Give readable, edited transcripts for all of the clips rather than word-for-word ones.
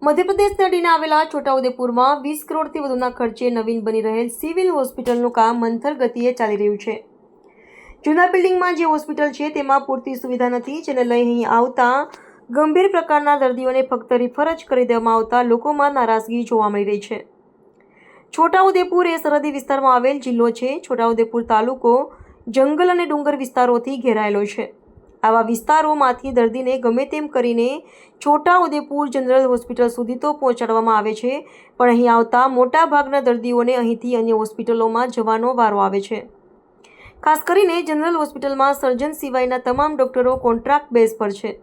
મધ્યપ્રદેશને અડીને આવેલા છોટાઉદેપુરમાં 20 કરોડથી વધુના ખર્ચે નવીન બની રહેલ સિવિલ હોસ્પિટલનું કામ મંથર ગતિએ ચાલી રહ્યું છે। જૂના બિલ્ડિંગમાં જે હોસ્પિટલ છે તેમાં પૂરતી સુવિધા નથી, જેને લઈ અહીં આવતા ગંભીર પ્રકારના દર્દીઓને ફક્ત રિફર જ કરી દેવામાં આવતા લોકોમાં નારાજગી જોવા મળી રહી છે। છોટાઉદેપુર એ સરહદી વિસ્તારમાં આવેલ જિલ્લો છે। છોટાઉદેપુર તાલુકો જંગલ અને ડુંગર વિસ્તારોથી ઘેરાયેલો છે। આવા વિસ્તારોમાંથી દર્દીને ગમે તેમ કરીને છોટાઉદેપુર જનરલ હોસ્પિટલ સુધી તો પહોંચાડવામાં આવે છે, પણ અહીં આવતા મોટા ભાગના દર્દીઓને અહીંથી અન્ય હોસ્પિટલોમાં જવાનો વારો આવે છે। ખાસ કરીને જનરલ હોસ્પિટલમાં સર્જન સિવાયના તમામ ડોક્ટરો કોન્ટ્રાક્ટ બેઝ પર છે।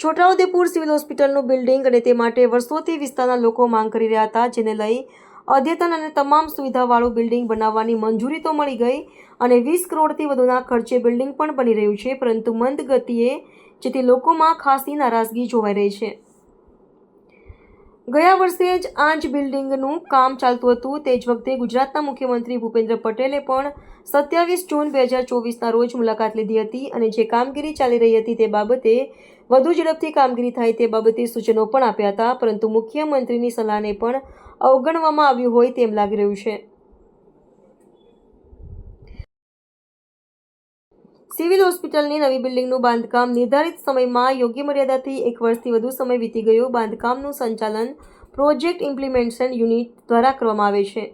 છોટાઉદેપુર સિવિલ હોસ્પિટલનું બિલ્ડિંગ અને તે માટે વર્ષોથી વિસ્તારના લોકો માંગ કરી રહ્યા હતા, જેને લઈ અદ્યતન અને તમામ સુવિધાવાળું બિલ્ડિંગ બનાવવાની મંજૂરી તો મળી ગઈ અને 20 કરોડથી વધુના ખર્ચે બિલ્ડિંગ પણ બની રહ્યું છે, પરંતુ મંદ ગતિએ, જેથી લોકોમાં ખાસી નારાજગી જોવાઈ રહી છે। ગયા વર્ષે જ આ જ બિલ્ડિંગનું કામ ચાલતું હતું। તે જ વખતે ગુજરાતના મુખ્યમંત્રી ભૂપેન્દ્ર પટેલે પણ 27 જૂન 2024ના રોજ મુલાકાત લીધી હતી અને જે કામગીરી ચાલી રહી હતી તે બાબતે વધુ ઝડપથી કામગીરી થાય તે બાબતે સૂચનો પણ આપ્યા હતા, પરંતુ મુખ્યમંત્રીની સલાહને પણ અવગણવામાં આવ્યું હોય તેમ લાગી રહ્યું છે। સિવિલ હોસ્પિટલની નવી બિલ્ડિંગનું બાંધકામ નિર્ધારિત સમયમાં યોગ્ય મર્યાદાથી 1 વર્ષથી વધુ સમય વીતી ગયો। બાંધકામનું સંચાલન પ્રોજેક્ટ ઇમ્પ્લિમેન્ટેશન યુનિટ દ્વારા કરવામાં આવે છે।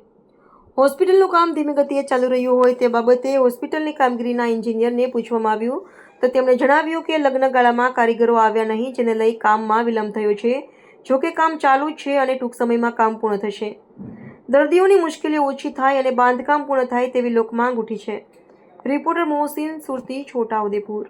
હોસ્પિટલનું કામ ધીમી ગતિએ ચાલુ રહ્યું હોય તે બાબતે હોસ્પિટલની કામગીરીના એન્જિનિયરને પૂછવામાં આવ્યું તો તેમણે જણાવ્યું કે લગ્નગાળામાં કારીગરો આવ્યા નહીં, જેને લઈ કામમાં વિલંબ થયો છે। જોકે કામ ચાલુ છે અને ટૂંક સમયમાં કામ પૂર્ણ થશે। દર્દીઓની મુશ્કેલીઓ ઓછી થાય અને બાંધકામ પૂર્ણ થાય તેવી લોકમાંગ ઉઠી છે। રિપોર્ટર મોહસિન સુરતી, છોટાઉદેપુર।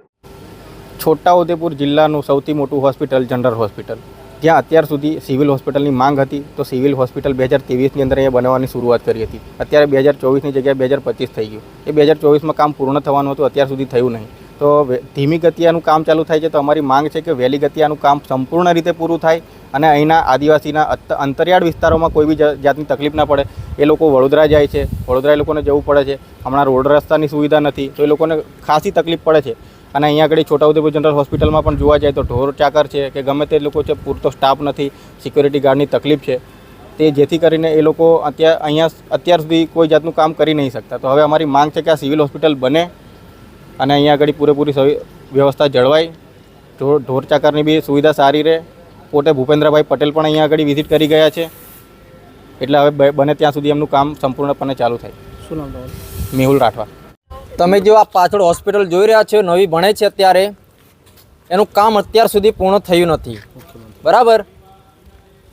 છોટાઉદેપુર જિલ્લાનું સૌથી મોટું હોસ્પિટલ જનરલ હોસ્પિટલ, જ્યાં અત્યાર સુધી સિવિલ હોસ્પિટલની માંગ હતી, તો સિવિલ હોસ્પિટલ 2023ની અંદર અહીંયા બનાવવાની શરૂઆત કરી હતી। અત્યારે 2024ની જગ્યાએ 2025 થઈ ગયું। એ 2024માં કામ પૂર્ણ થવાનું હતું, અત્યાર સુધી થયું નહીં। તો ધીમી ગતિએ આનું કામ ચાલુ થાય છે, તો અમારી માંગ છે કે વહેલી ગતિએ આનું કામ સંપૂર્ણ રીતે પૂરું થાય અને અહીંના આદિવાસીના અંતરિયાળ વિસ્તારોમાં કોઈ બી જાતની તકલીફ ના પડે। એ લોકો વડોદરા જાય છે, વડોદરા એ લોકોને જવું પડે છે, હમણાં રોડ રસ્તાની સુવિધા નથી, તો એ લોકોને ખાસી તકલીફ પડે છે। અને અહીંયા આગળ છોટાઉદેપુર જનરલ હોસ્પિટલમાં પણ જોવા જાય તો ઢોર ચાકર છે કે ગમે તે લોકો છે, પૂરતો સ્ટાફ નથી, સિક્યોરિટી ગાર્ડની તકલીફ છે, તે જેથી કરીને એ લોકો અત્યાર સુધી કોઈ જાતનું કામ કરી નહીં શકતા। તો હવે અમારી માંગ છે કે આ સિવિલ હોસ્પિટલ બને અને અહીંયા આગળ પૂરેપૂરી વ્યવસ્થા જળવાય, ઢોર ચાકરની બી સુવિધા સારી રહે। પોતે ભૂપેન્દ્રભાઈ પટેલ પણ અહીંયા આગળ વિઝિટ કરી ગયા છે, એટલે હવે બને ત્યાં સુધી એમનું કામ સંપૂર્ણપણે ચાલુ થાય। શું નામ તમારું? મેહુલ રાઠવા। તમે જો આ પાછળ હોસ્પિટલ જોઈ રહ્યા છો, નવી બને છે અત્યારે, એનું કામ અત્યાર સુધી પૂર્ણ થયું નથી, બરાબર।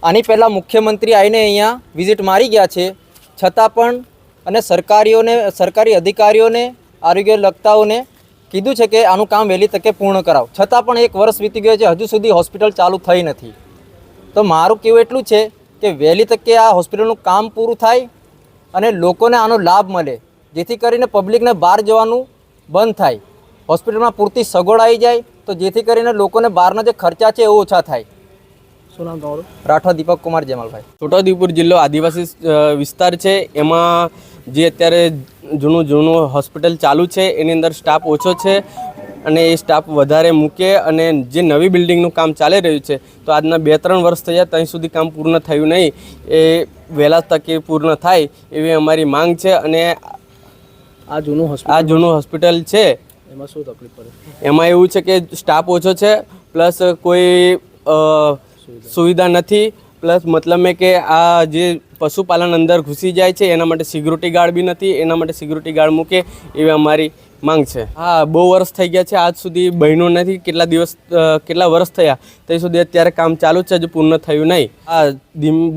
આની પહેલાં મુખ્યમંત્રી આવીને અહીંયા વિઝિટ મારી ગયા છે, છતાં પણ અને સરકારી અધિકારીઓને, આરોગ્ય લગતાઓને કીધું છે કે આનું કામ વહેલી તકે પૂર્ણ કરાવો, છતાં પણ 1 વર્ષ વીતી ગયો છે, હજુ સુધી હોસ્પિટલ ચાલુ થઈ નથી। તો મારું કહેવું એટલું છે કે વહેલી તકે આ હોસ્પિટલનું કામ પૂરું થાય અને લોકોને આનો લાભ મળે, જેથી કરીને પબ્લિકને બહાર જવાનું બંધ થાય, હોસ્પિટલમાં પૂરતી સગવડ આવી જાય, તો જેથી કરીને લોકોને બહારના જે ખર્ચા છે એ ઓછા થાય। શું નામ તમારું? રાઠવા દીપક કુમાર જમાલભાઈ। છોટાઉદેપુર જિલ્લો આદિવાસી વિસ્તાર છે, એમાં જે અત્યારે જૂનું હોસ્પિટલ ચાલુ છે એની અંદર સ્ટાફ ઓછો છે અને એ સ્ટાફ વધારે મૂકે અને જે નવી બિલ્ડિંગનું કામ ચાલી રહ્યું છે, તો આજના 2-3 વર્ષ થયા, ત્યાં સુધી કામ પૂર્ણ થયું નહીં, એ વહેલા તકે પૂર્ણ થાય એવી અમારી માંગ છે। અને આ જૂનું હોસ્પિટલ છે એમાં શું તકલીફ પડે? એમાં એવું છે કે સ્ટાફ ઓછો છે, પ્લસ કોઈ સુવિધા નથી, પ્લસ મતલબ કે આ જે પશુપાલન અંદર ઘૂસી જાય છે એના માટે સિક્યુરિટી ગાર્ડ બી નથી, એના માટે સિક્યુરિટી ગાર્ડ મૂકે એવી અમારી માંગ છે। હા, બહુ વર્ષ થઈ ગયા છે, આજ સુધી બન્યું નથી, કેટલા વર્ષ થયા ત્યાં સુધી અત્યારે કામ ચાલુ છે, હજુ પૂર્ણ થયું નહીં। હા,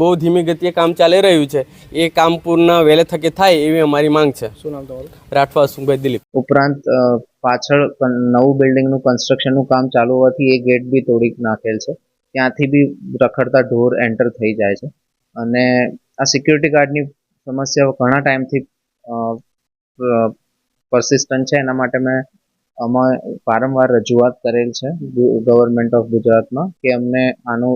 બહુ ધીમી ગતિએ કામ ચાલી રહ્યું છે, એ કામ પૂર્ણ વહેલે થકે થાય એવી અમારી માંગ છે। શું નામ તમારું? રાઠવા સુભાઈ દિલીપ। ઉપરાંત પાછળ નવું બિલ્ડિંગનું કન્સ્ટ્રક્શનનું કામ ચાલુ હોવાથી એ ગેટ બી તોડી નાખેલ છે, ત્યાંથી બી રખડતા ઢોર એન્ટર થઈ જાય છે અને આ સિક્યુરિટી ગાર્ડની સમસ્યા ઘણા ટાઈમથી પરસિસ્ટન્ટ છે। એના માટે અમે વારંવાર રજૂઆત કરેલ છે ગવર્મેન્ટ ઓફ ગુજરાતમાં કે અમને આનું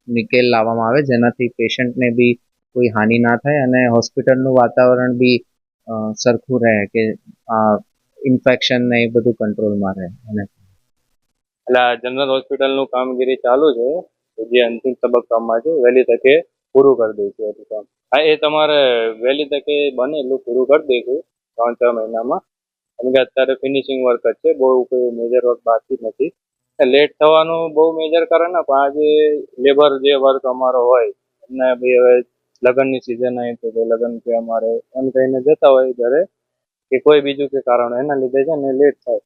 નિકેલ લાવવામાં આવે, જેનાથી પેશન્ટને બી કોઈ હાનિ ના થાય અને હોસ્પિટલનું વાતાવરણ બી સરખું રહે, કે ઇન્ફેક્શન ને એ બધું કંટ્રોલમાં રહે। અને એટલે જનરલ હોસ્પિટલનું કામગીરી ચાલુ છે, જે અંતિમ તબક્કામાં છે વહેલી તકે પૂરું કરી દઈશું એટલું કામ. હા, એ તમારે વહેલી તકે બને એટલું પૂરું કરી દઈશું 3-4 મહિનામાં. કેમ કે અત્યારે ફિનિશિંગ વર્ક જ છે, બહુ કોઈ મેજર વર્ક બાકી નથી. લેટ થવાનું બહુ મેજર કારણ ના, પણ આજે લેબર જે વર્ક અમારો હોય એમને બી હવે લગ્નની સિઝન આવી તો કે લગ્ન કે અમારે એમ કહીને જતા હોય ઘરે કે કોઈ બીજું કે કારણ એના લીધે છે ને લેટ થાય.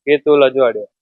કેતુલ અજવાડિયા.